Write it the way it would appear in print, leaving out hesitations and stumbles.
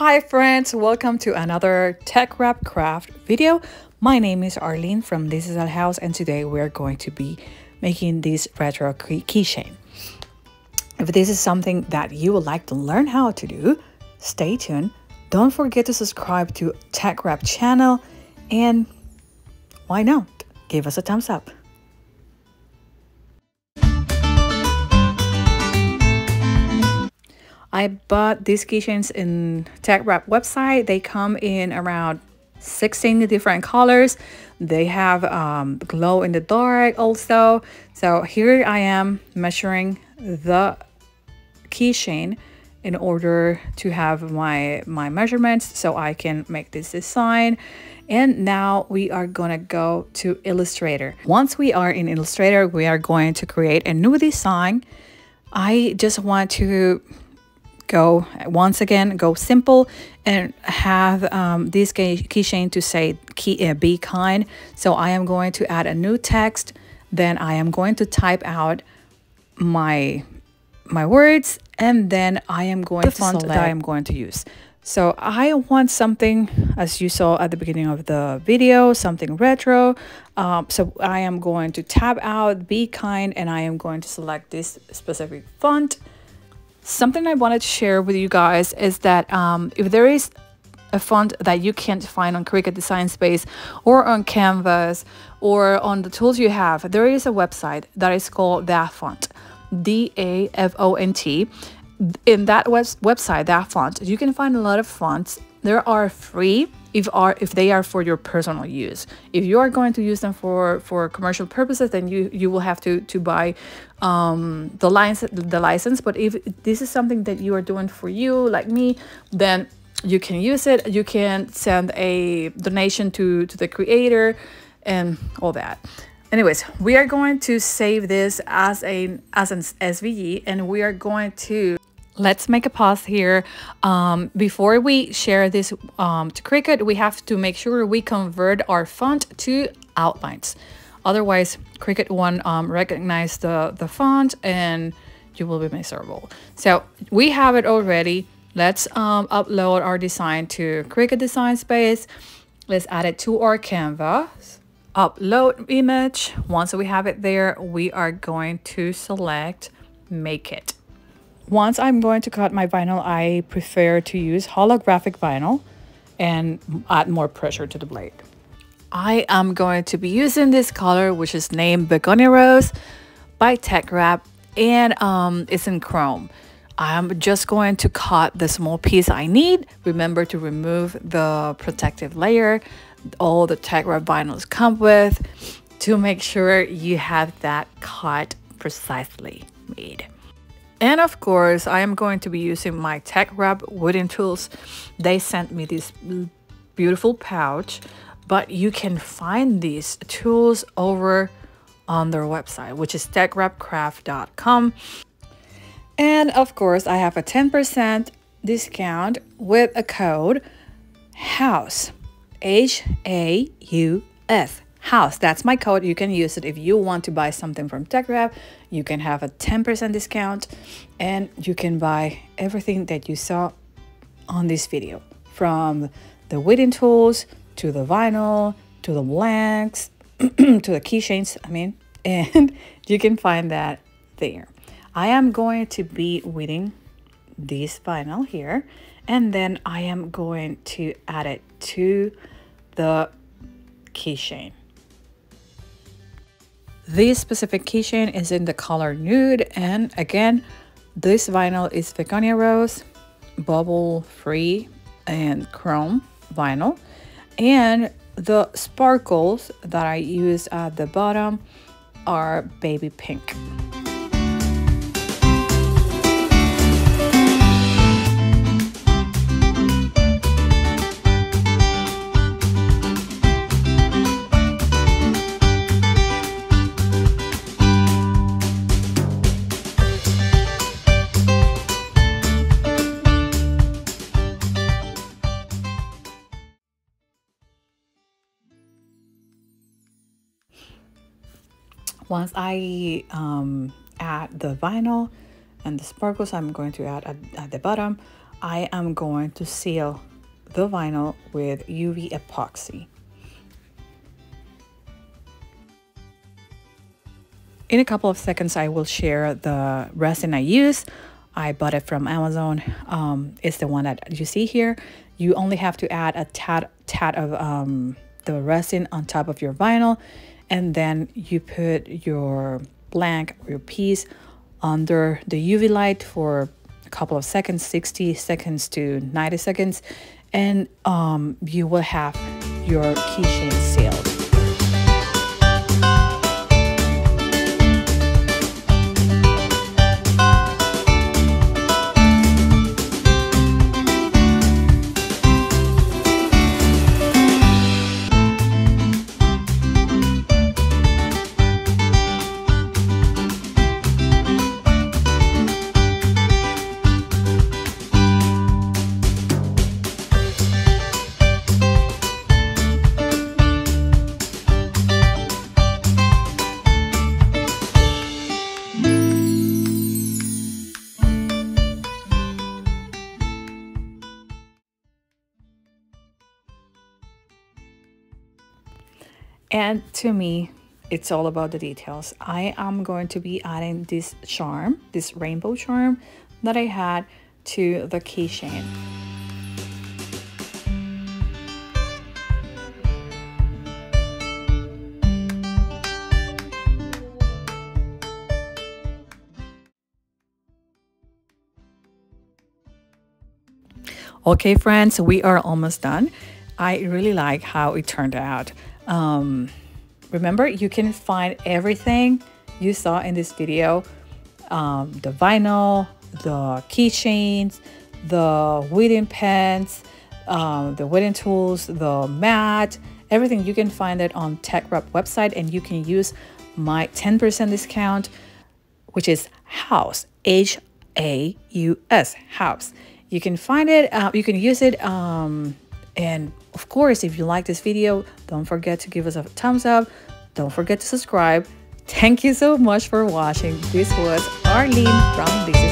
Hi friends, welcome to another TeckWrapCraft video. My name is Arlene from This Is Our House, and today we're going to be making this retro keychain. If this is something that you would like to learn how to do, stay tuned. Don't forget to subscribe to TeckWrap channel, and why not? Give us a thumbs up. I bought these keychains in TeckWrap website. They come in around 16 different colors. They have glow in the dark also. So here I am measuring the keychain in order to have my measurements so I can make this design. And now we are gonna go to Illustrator. Once we are in Illustrator, we are going to create a new design. I just want to go simple and have this keychain to say be kind. So I am going to add a new text, then I am going to type out my words, and then I am going to select the font that I am going to use. So I want something, as you saw at the beginning of the video, something retro. So I am going to tab out be kind, and I am going to select this specific font. Something I wanted to share with you guys is that if there is a font that you can't find on Cricut Design Space or on Canvas or on the tools you have, there is a website that is called DaFont, D-A-F-O-N-T. In that website, DaFont, you can find a lot of fonts. There are free if they are for your personal use. If you are going to use them for commercial purposes, then you will have to buy the license. But if this is something that you are doing for you, like me, then you can use it. You can send a donation to the creator and all that. Anyways, we are going to save this as an SVG, and we are going to let's make a pause here. Before we share this to Cricut, we have to make sure we convert our font to outlines. Otherwise, Cricut won't recognize the font and you will be miserable. So we have it already. Let's upload our design to Cricut Design Space. Let's add it to our canvas. Upload image. Once we have it there, we are going to select Make It. Once I'm going to cut my vinyl, I prefer to use holographic vinyl and add more pressure to the blade. I am going to be using this color, which is named Begonia Rose by TeckWrap, and it's in chrome. I'm just going to cut the small piece I need. Remember to remove the protective layer all the TeckWrap vinyls come with to make sure you have that cut precisely made. And of course, I am going to be using my TeckWrap wooden tools. They sent me this beautiful pouch, but you can find these tools over on their website, which is TeckWrapCraft.com. And of course, I have a 10% discount with a code HOUSE, H-A-U-S. House. That's my code. You can use it if you want to buy something from TeckWrap. You can have a 10% discount, and you can buy everything that you saw on this video, from the wooden tools to the vinyl to the blanks to the keychains, and you can find that there. I am going to be weeding this vinyl here, and then I am going to add it to the keychain. This specific keychain is in the color nude, and again, this vinyl is Begonia Rose, bubble free and chrome vinyl, and the sparkles that I use at the bottom are baby pink. Once I add the vinyl and the sparkles, I'm going to add at the bottom. I am going to seal the vinyl with UV epoxy. In a couple of seconds, I will share the resin I use. I bought it from Amazon. It's the one that you see here. You only have to add a tad of the resin on top of your vinyl, and then you put your blank or your piece under the UV light for a couple of seconds, 60 seconds to 90 seconds, and you will have your keychain sealed. And to me, it's all about the details. I am going to be adding this charm, this rainbow charm that I had to the keychain. Okay, friends, we are almost done. I really like how it turned out. Remember, you can find everything you saw in this video, the vinyl, the keychains, the weeding pens, the weeding tools, the mat, everything. You can find it on TeckWrap website, and you can use my 10% discount, which is HAUS, H-A-U-S, HAUS. You can find it, you can use it, and of course, if you like this video, don't forget to give us a thumbs up. Don't forget to subscribe. Thank you so much for watching. This was Arlene from This